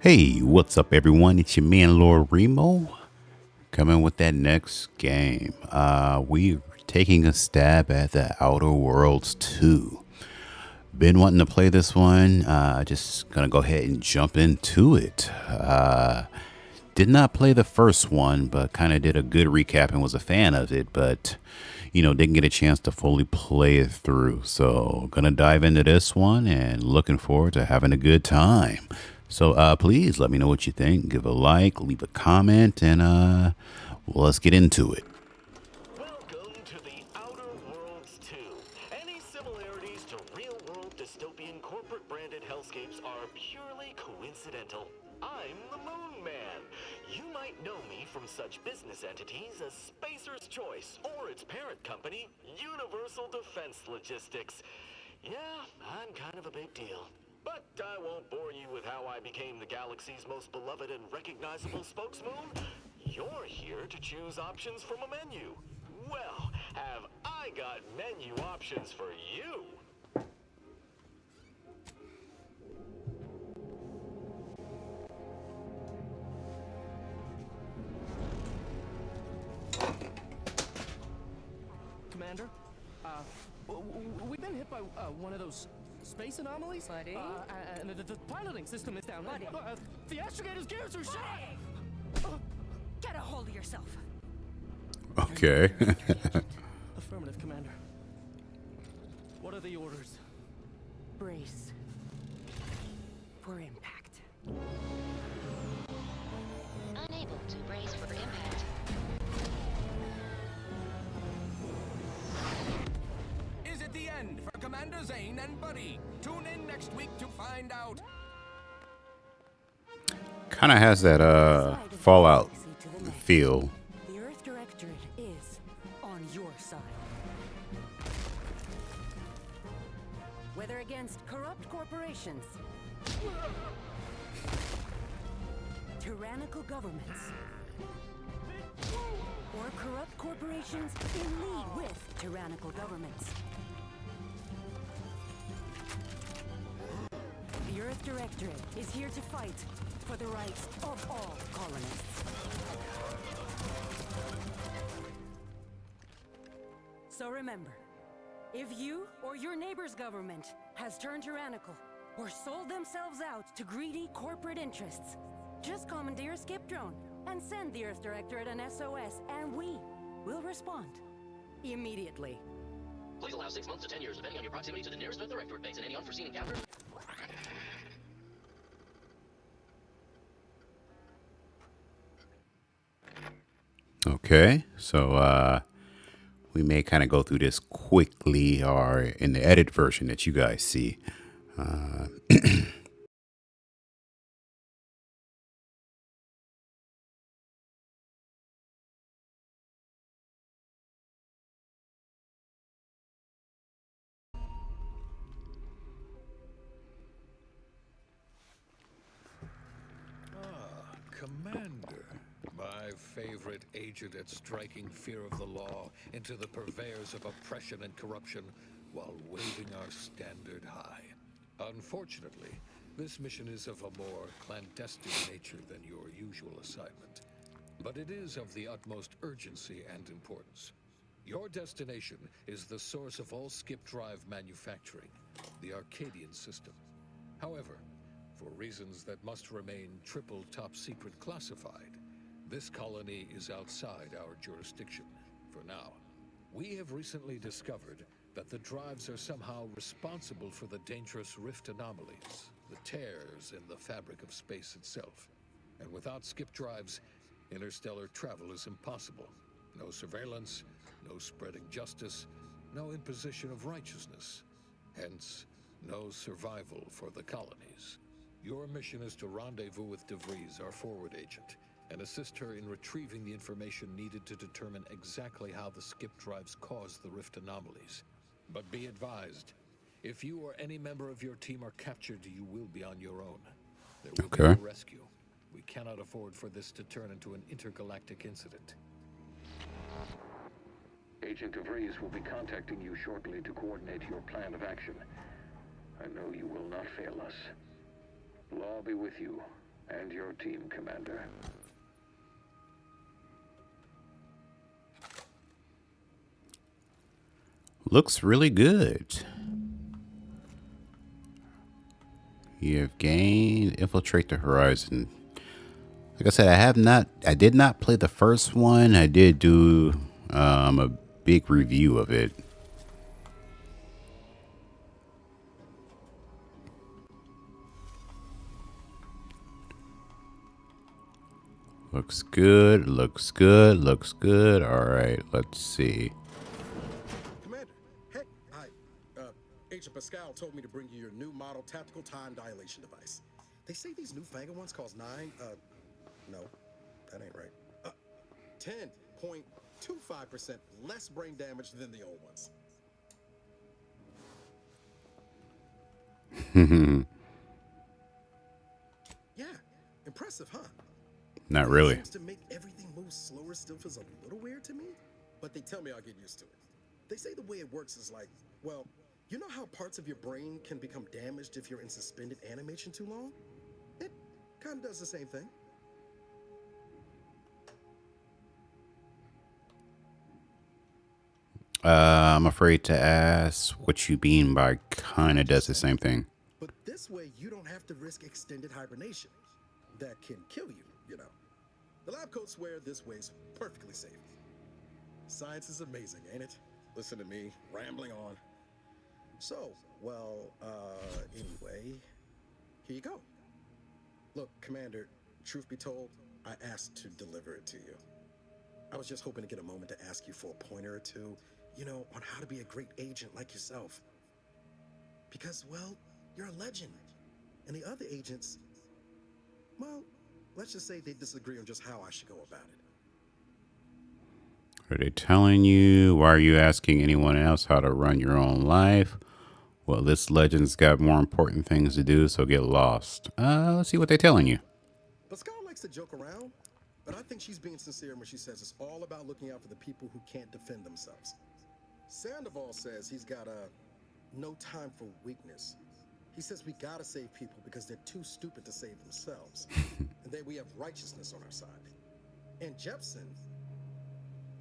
Hey, what's up, everyone? It's your man, Lord Remo, coming with that next game. We're taking a stab at the Outer Worlds 2. Been wanting to play this one. Just gonna go ahead and jump into it. Did not play the first one, but kind of did a good recap and was a fan of it, but didn't get a chance to fully play it through. So, gonna dive into this one and looking forward to having a good time. So, please let me know what you think. Give a like, leave a comment, and let's get into it. Welcome to the Outer Worlds 2. Any similarities to real-world dystopian corporate-branded hellscapes are purely coincidental. I'm the Moon Man. You might know me from such business entities as Spacer's Choice or its parent company, Universal Defense Logistics. Yeah, I'm kind of a big deal. But I won't bore you with how I became the galaxy's most beloved and recognizable spokesmoon. You're here to choose options from a menu. Well, have I got menu options for you? Commander, we've been hit by one of those space anomalies. Buddy? And the piloting system is down. Buddy? The astrogator's gears are shot. Get a hold of yourself. Okay. Affirmative, Commander. What are the orders? Brace for impact. Unable to brace for impact. Is it the end for Commander Zane and Buddy? Tune in next week to find out. Kind of has that Fallout feel. The Earth Directorate is on your side. Whether against corrupt corporations, tyrannical governments, or corrupt corporations in league with tyrannical governments. The Earth Directorate is here to fight for the rights of all colonists. So remember, if you or your neighbor's government has turned tyrannical or sold themselves out to greedy corporate interests, just commandeer a skip drone and send the Earth Directorate an SOS, and we will respond immediately. Please allow 6 months to 10 years, depending on your proximity to the nearest Earth Directorate base and any unforeseen encounter. Okay, so we may kind of go through this quickly or in the edit version that you guys see. Uh, Commander, my favorite agent at striking fear of the law into the purveyors of oppression and corruption while waving our standard high. Unfortunately, this mission is of a more clandestine nature than your usual assignment, but it is of the utmost urgency and importance. Your destination is the source of all skip drive manufacturing, the Arcadian system. However, for reasons that must remain triple top secret classified, this colony is outside our jurisdiction for now. We have recently discovered that the drives are somehow responsible for the dangerous rift anomalies, the tears in the fabric of space itself. And without skip drives, interstellar travel is impossible. No surveillance, no spreading justice, no imposition of righteousness. Hence, no survival for the colonies. Your mission is to rendezvous with DeVries, our forward agent, and assist her in retrieving the information needed to determine exactly how the skip drives cause the rift anomalies. But be advised, if you or any member of your team are captured, you will be on your own. There will be no rescue. We cannot afford for this to turn into an intergalactic incident. Agent DeVries will be contacting you shortly to coordinate your plan of action. I know you will not fail us. Law be with you, and your team, Commander. Looks really good. You have gained infiltrate the horizon. Like I said, I did not play the first one. I did do a big review of it. Looks good, looks good, looks good. All right, let's see. Commander, hey, Agent Pascal told me to bring you your new model tactical time dilation device. They say these newfangled ones cause no, that ain't right. 10.25% less brain damage than the old ones. Yeah, impressive, huh? Not really. Seems to make everything move slower still feels a little weird to me, but they tell me I'll get used to it. They say the way it works is like, well, you know how parts of your brain can become damaged if you're in suspended animation too long? It kind of does the same thing. I'm afraid to ask what you mean by kind of does the same thing. But this way, you don't have to risk extended hibernation. That can kill you, you know. The lab coats swear this way's perfectly safe. Science is amazing, ain't it? Listen to me, rambling on. So, well, anyway, here you go. Look, Commander, truth be told, I asked to deliver it to you. I was just hoping to get a moment to ask you for a pointer or two, you know, on how to be a great agent like yourself. Because, well, you're a legend. And the other agents, well, let's just say they disagree on just how I should go about it. Are they telling you? Why are you asking anyone else how to run your own life? Well, this legend's got more important things to do, so get lost. Let's see what they're telling you. Pascal likes to joke around, but I think she's being sincere when she says it's all about looking out for the people who can't defend themselves. Sandoval says he's got no time for weakness. He says we gotta save people because they're too stupid to save themselves. And then we have righteousness on our side. And Jepson,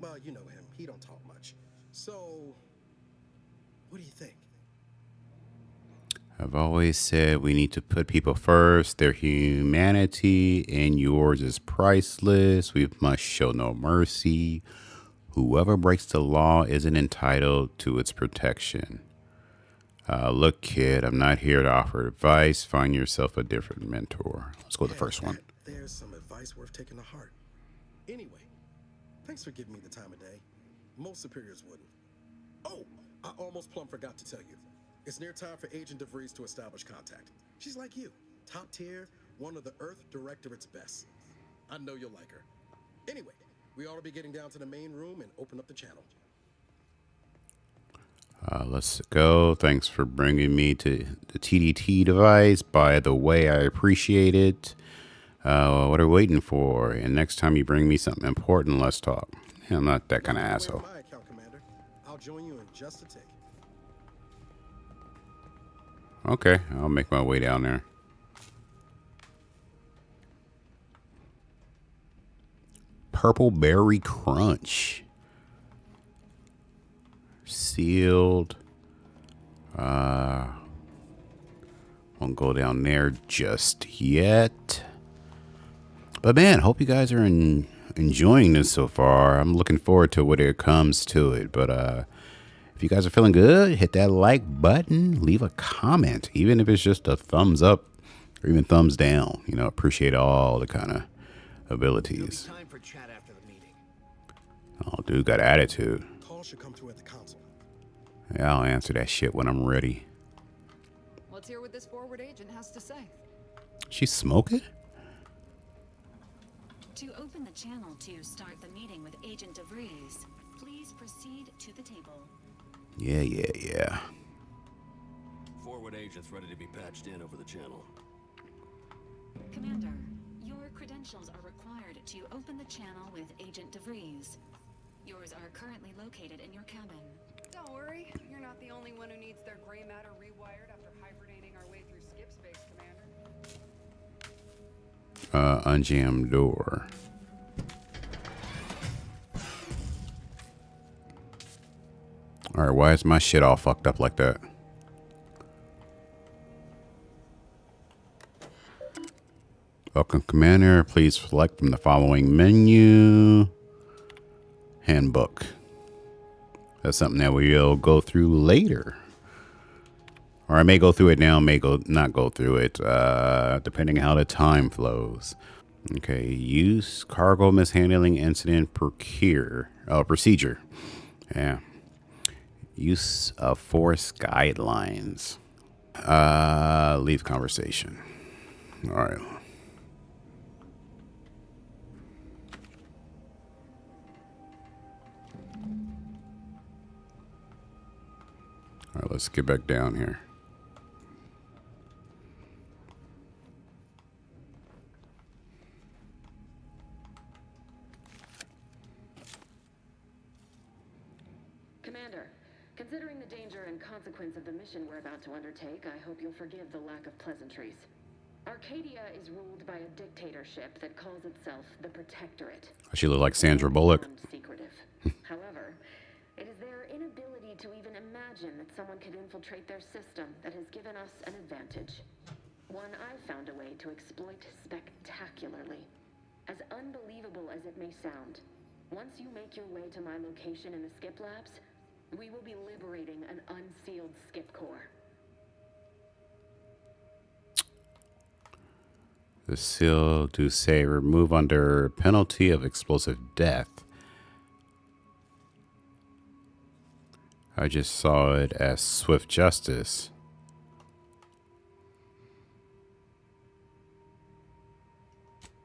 well, you know him. He don't talk much. So, what do you think? I've always said we need to put people first. Their humanity and yours is priceless. We must show no mercy. Whoever breaks the law isn't entitled to its protection. Look, kid, I'm not here to offer advice. Find yourself a different mentor. Let's go to the first one. There's some advice worth taking to heart. Anyway, thanks for giving me the time of day. Most superiors wouldn't. Oh, I almost plumb forgot to tell you. It's near time for Agent DeVries to establish contact. She's like you, top tier, one of the Earth Directorate's best. I know you'll like her. Anyway, we ought to be getting down to the main room and open up the channel. Let's go. Thanks for bringing me to the TDT device. By the way, I appreciate it. What are we waiting for? And next time you bring me something important, let's talk. Yeah, I'm not that kind of asshole. My account, Commander. I'll join you in just a tick. Okay, I'll make my way down there. Purple Berry Crunch. Sealed. Won't go down there just yet. But man, hope you guys are enjoying this so far. I'm looking forward to what it comes to it. But if you guys are feeling good, hit that like button. Leave a comment, even if it's just a thumbs up or even thumbs down. You know, appreciate all the kind of abilities. Time for chat after the meeting. Oh, dude, got attitude. Call should come through at the console. Yeah, I'll answer that shit when I'm ready. Let's hear what this forward agent has to say. She's smoking? To open the channel to start the meeting with Agent DeVries, please proceed to the table. Yeah. Forward agents ready to be patched in over the channel. Commander, your credentials are required to open the channel with Agent DeVries. Yours are currently located in your cabin. Don't worry, you're not the only one who needs their gray matter rewired after hibernating our way through skip space, Commander. Unjam door. Alright, why is my shit all fucked up like that? Welcome, Commander. Please select from the following menu. Handbook. That's something that we'll go through later. Or I may go through it now, may not go through it, depending on how the time flows. Okay, use cargo mishandling incident procedure. Yeah. Use of force guidelines. Leave conversation. All right. All right, let's get back down here. Commander, considering the danger and consequence of the mission we're about to undertake, I hope you'll forgive the lack of pleasantries. Arcadia is ruled by a dictatorship that calls itself the Protectorate. She looked like Sandra Bullock. Secretive. However, it is their inability to even imagine that someone could infiltrate their system that has given us an advantage. One I've found a way to exploit spectacularly. As unbelievable as it may sound, once you make your way to my location in the Skip Labs, we will be liberating an unsealed Skip core. The seal to say remove under penalty of explosive death. I just saw it as swift justice.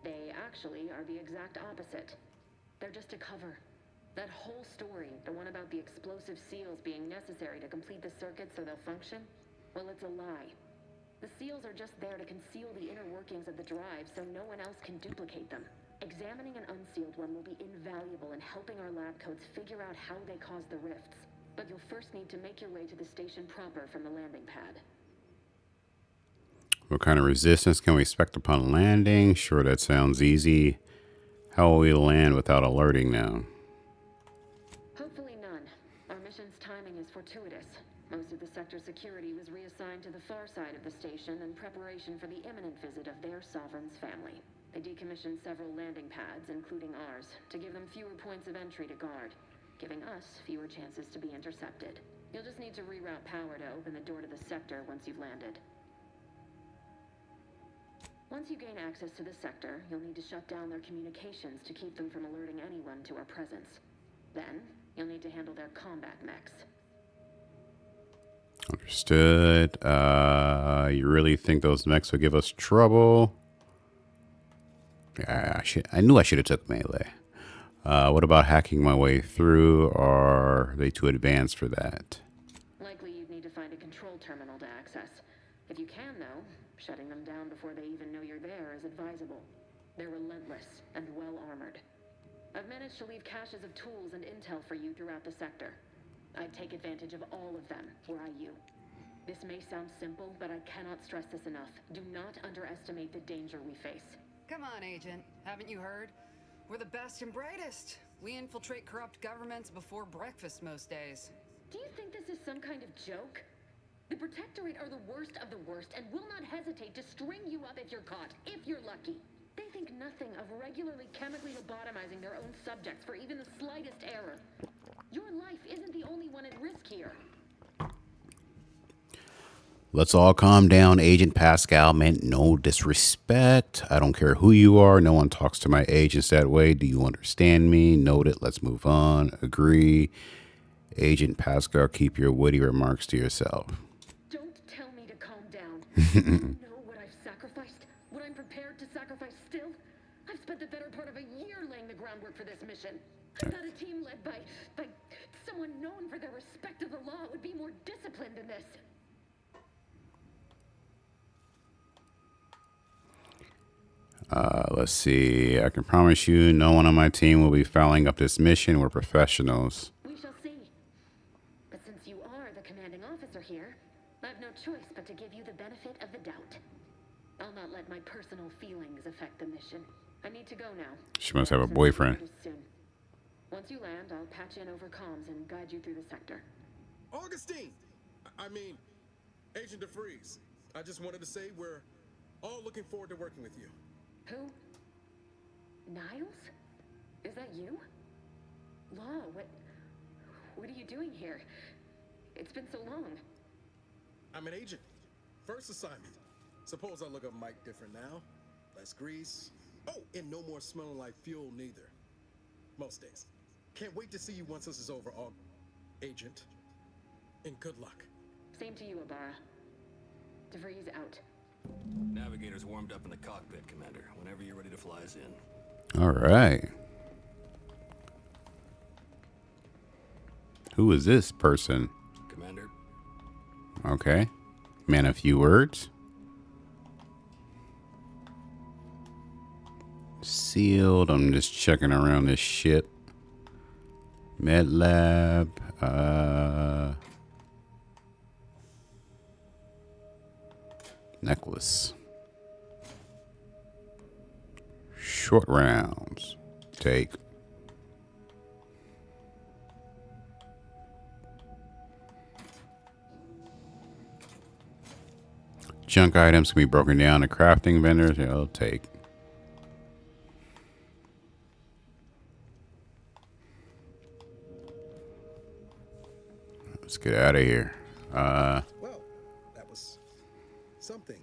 They actually are the exact opposite. They're just a cover. That whole story, the one about the explosive seals being necessary to complete the circuits so they'll function, well, it's a lie. The seals are just there to conceal the inner workings of the drive so no one else can duplicate them. Examining an unsealed one will be invaluable in helping our lab coats figure out how they cause the rifts. But you'll first need to make your way to the station proper from the landing pad. What kind of resistance can we expect upon landing? Sure, that sounds easy. How will we land without alerting them? Hopefully none. Our mission's timing is fortuitous. Most of the sector security was reassigned to the far side of the station in preparation for the imminent visit of their sovereign's family. They decommissioned several landing pads, including ours, to give them fewer points of entry to guard, giving us fewer chances to be intercepted. You'll just need to reroute power to open the door to the sector once you've landed. Once you gain access to the sector, you'll need to shut down their communications to keep them from alerting anyone to our presence. Then, you'll need to handle their combat mechs. Understood. You really think those mechs would give us trouble? Yeah, I knew I should have took melee. What about hacking my way through? Are they too advanced for that? Likely you'd need to find a control terminal to access. If you can, though, shutting them down before they even know you're there is advisable. They're relentless and well-armored. I've managed to leave caches of tools and intel for you throughout the sector. I'd take advantage of all of them, were I you. This may sound simple, but I cannot stress this enough. Do not underestimate the danger we face. Come on, Agent. Haven't you heard? We're the best and brightest. We infiltrate corrupt governments before breakfast most days. Do you think this is some kind of joke? The Protectorate are the worst of the worst and will not hesitate to string you up if you're caught, if you're lucky. They think nothing of regularly chemically lobotomizing their own subjects for even the slightest error. Your life isn't the only one at risk here. Let's all calm down. Agent Pascal meant no disrespect. I don't care who you are. No one talks to my agents that way. Do you understand me? Noted. Let's move on. Agree. Agent Pascal, keep your witty remarks to yourself. Don't tell me to calm down. You know what I've sacrificed? What I'm prepared to sacrifice still? I've spent the better part of a year laying the groundwork for this mission. I thought a team led by someone known for their respect of the law would be more disciplined than this. Let's see. I can promise you no one on my team will be fouling up this mission. We're professionals. We shall see. But since you are the commanding officer here, I have no choice but to give you the benefit of the doubt. I'll not let my personal feelings affect the mission. I need to go now. She must have a boyfriend. Soon. Once you land, I'll patch in over comms and guide you through the sector. Augustine! I mean, Agent DeVries. I just wanted to say we're all looking forward to working with you. Who? Niles? Is that you? Law, what are you doing here? It's been so long. I'm an agent. First assignment. Suppose I look a mite different now. Less grease. Oh, and no more smelling like fuel neither. Most days. Can't wait to see you once this is over, Agent. And good luck. Same to you, Ibarra. DeVries out. Navigator's warmed up in the cockpit, Commander. Whenever you're ready to fly us in. All right. Who is this person? Commander. Okay. Man, a few words. Sealed. I'm just checking around this ship. Med lab. Necklace. Short rounds. Take. Junk items can be broken down to crafting vendors. I'll take. Let's get out of here. Well, that was something.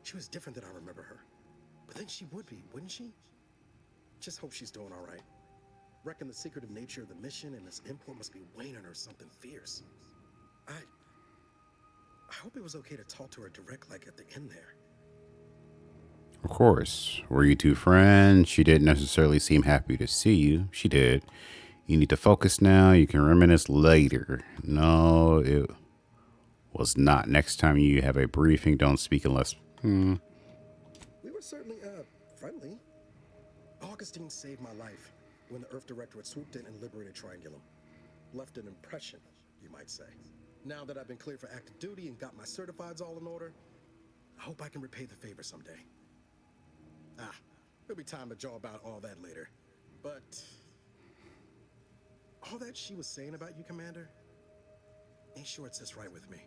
She was different than I remember her. But then she would be, wouldn't she? Just hope she's doing all right. Reckon the secretive nature of the mission and this import must be weighing on her something fierce. I hope it was okay to talk to her direct, like at the end there. Of course. Were you two friends? She didn't necessarily seem happy to see you. She did. You need to focus now. You can reminisce later. No, it was not. Next time you have a briefing, don't speak unless... We were certainly, friendly. Augustine saved my life when the Earth Directorate swooped in and liberated Triangulum. Left an impression, you might say. Now that I've been cleared for active duty and got my certifieds all in order, I hope I can repay the favor someday. There'll be time to jaw about all that later. But... all that she was saying about you, Commander, ain't sure it sits right with me.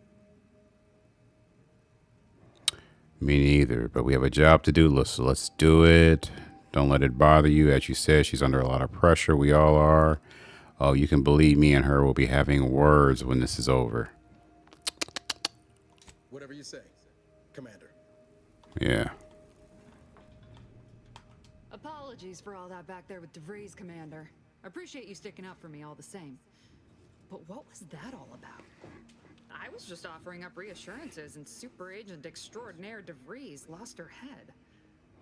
Me neither, but we have a job to do. Let's do it. Don't let it bother you. As you said, she's under a lot of pressure. We all are. Oh, you can believe me and her will be having words when this is over. Whatever you say, Commander. Yeah. Apologies for all that back there with DeVries, Commander. I appreciate you sticking up for me all the same. But what was that all about? I was just offering up reassurances and Super Agent Extraordinaire DeVries lost her head.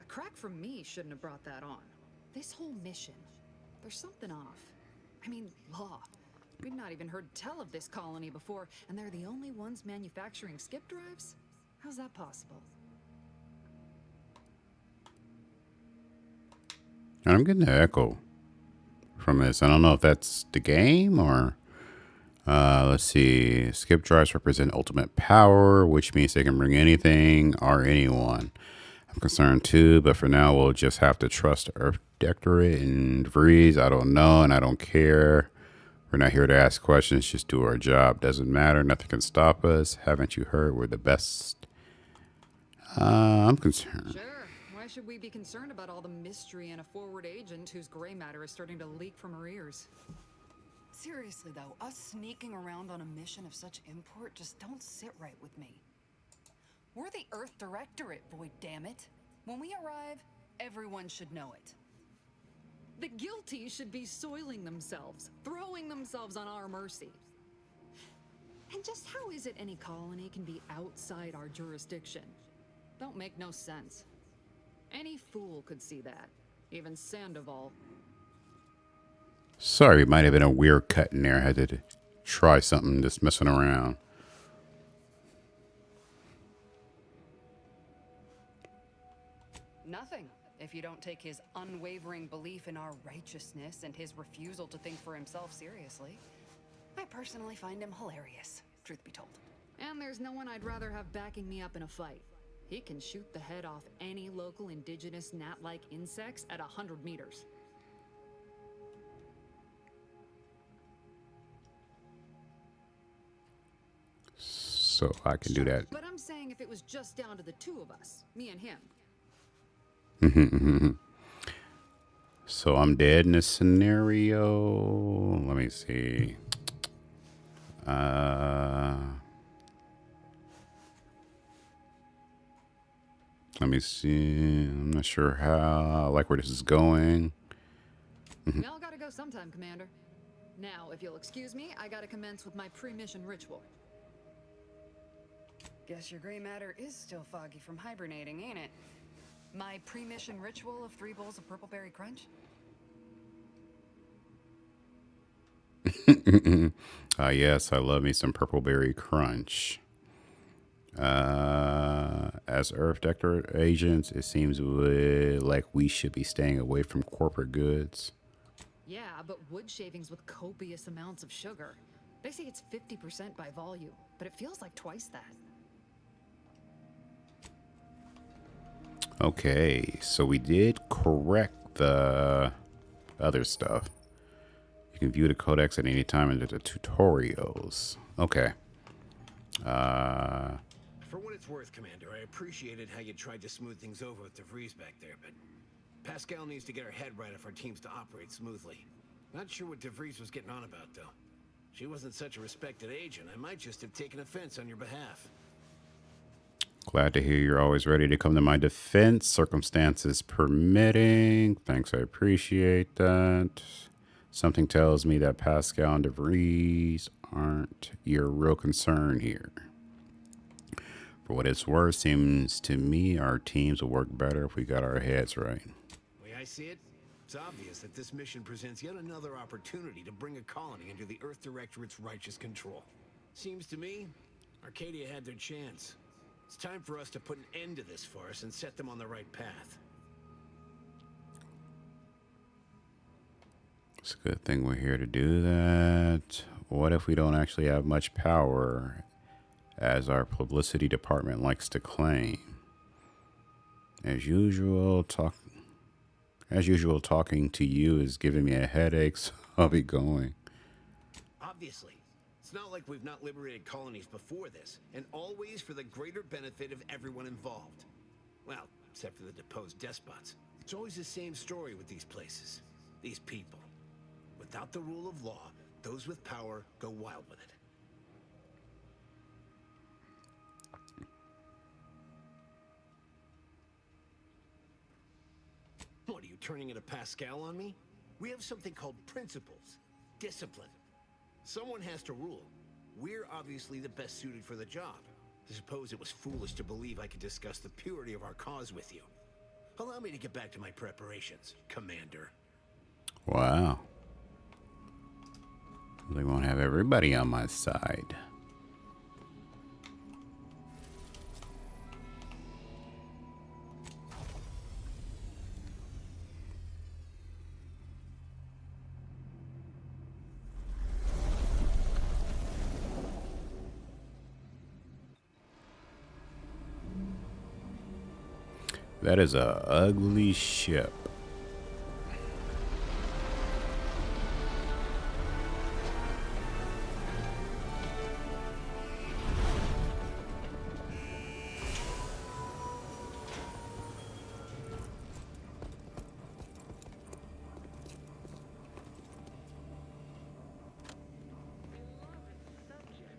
A crack from me shouldn't have brought that on. This whole mission, there's something off. I mean, Law. We've not even heard tell of this colony before, and they're the only ones manufacturing skip drives? How's that possible? I'm getting an echo from this. I don't know if that's the game or... let's see. Skip drives represent ultimate power, which means they can bring anything or anyone. I'm concerned too, but for now we'll just have to trust Earth Directorate and DeVries. I don't know and I don't care. We're not here to ask questions, just do our job. Doesn't matter, nothing can stop us. Haven't you heard we're the best? I'm concerned. Sure. Why should we be concerned about all the mystery in a forward agent whose gray matter is starting to leak from her ears? Seriously though, us sneaking around on a mission of such import just don't sit right with me. We're the Earth Directorate, boy, damn it. When we arrive, everyone should know it. The guilty should be soiling themselves, throwing themselves on our mercy. And just how is it any colony can be outside our jurisdiction? Don't make no sense. Any fool could see that, even Sandoval. Sorry, it might have been a weird cut in there. I had to try something, just messing around. Nothing, if you don't take his unwavering belief in our righteousness and his refusal to think for himself seriously. I personally find him hilarious, truth be told. And there's no one I'd rather have backing me up in a fight. He can shoot the head off any local indigenous gnat-like insects at 100 meters. So I can do that. But I'm saying if it was just down to the two of us, me and him. So I'm dead in this scenario. Let me see. Let me see. I'm not sure how, like where this is going. We all gotta go sometime, Commander. Now, if you'll excuse me, I gotta commence with my pre-mission ritual. Guess your gray matter is still foggy from hibernating, ain't it? My pre-mission ritual of 3 bowls of purple berry crunch? Yes, I love me some purple berry crunch. As Earth Dector agents, it seems like we should be staying away from corporate goods. Yeah, but wood shavings with copious amounts of sugar. They say it's 50% by volume, but it feels like twice that. Okay, so we did correct the other stuff. You can view the codex at any time in the tutorials. Okay. For what it's worth, Commander, I appreciated how you tried to smooth things over with DeVries back there, but Pascal needs to get her head right if our team's to operate smoothly. Not sure what DeVries was getting on about, though. She wasn't such a respected agent. I might just have taken offense on your behalf. Glad to hear you're always ready to come to my defense, circumstances permitting. Thanks, I appreciate that. Something tells me that Pascal and DeVries aren't your real concern here. For what it's worth, seems to me our teams will work better if we got our heads right. The way I see it, it's obvious that this mission presents yet another opportunity to bring a colony under the Earth Directorate's righteous control. Seems to me, Arcadia had their chance. It's time for us to put an end to this farce and set them on the right path. It's a good thing we're here to do that. What if we don't actually have much power, as our publicity department likes to claim? As usual, talking to you is giving me a headache, so I'll be going. Obviously. It's not like we've not liberated colonies before this, and always for the greater benefit of everyone involved. Well, except for the deposed despots. It's always the same story with these places. These people. Without the rule of law, those with power go wild with it. What, are you turning into Pascal on me? We have something called principles. Discipline. Someone has to rule. We're obviously the best suited for the job. I suppose it was foolish to believe I could discuss the purity of our cause with you. Allow me to get back to my preparations, Commander. Wow. They won't have everybody on my side. That is a ugly ship.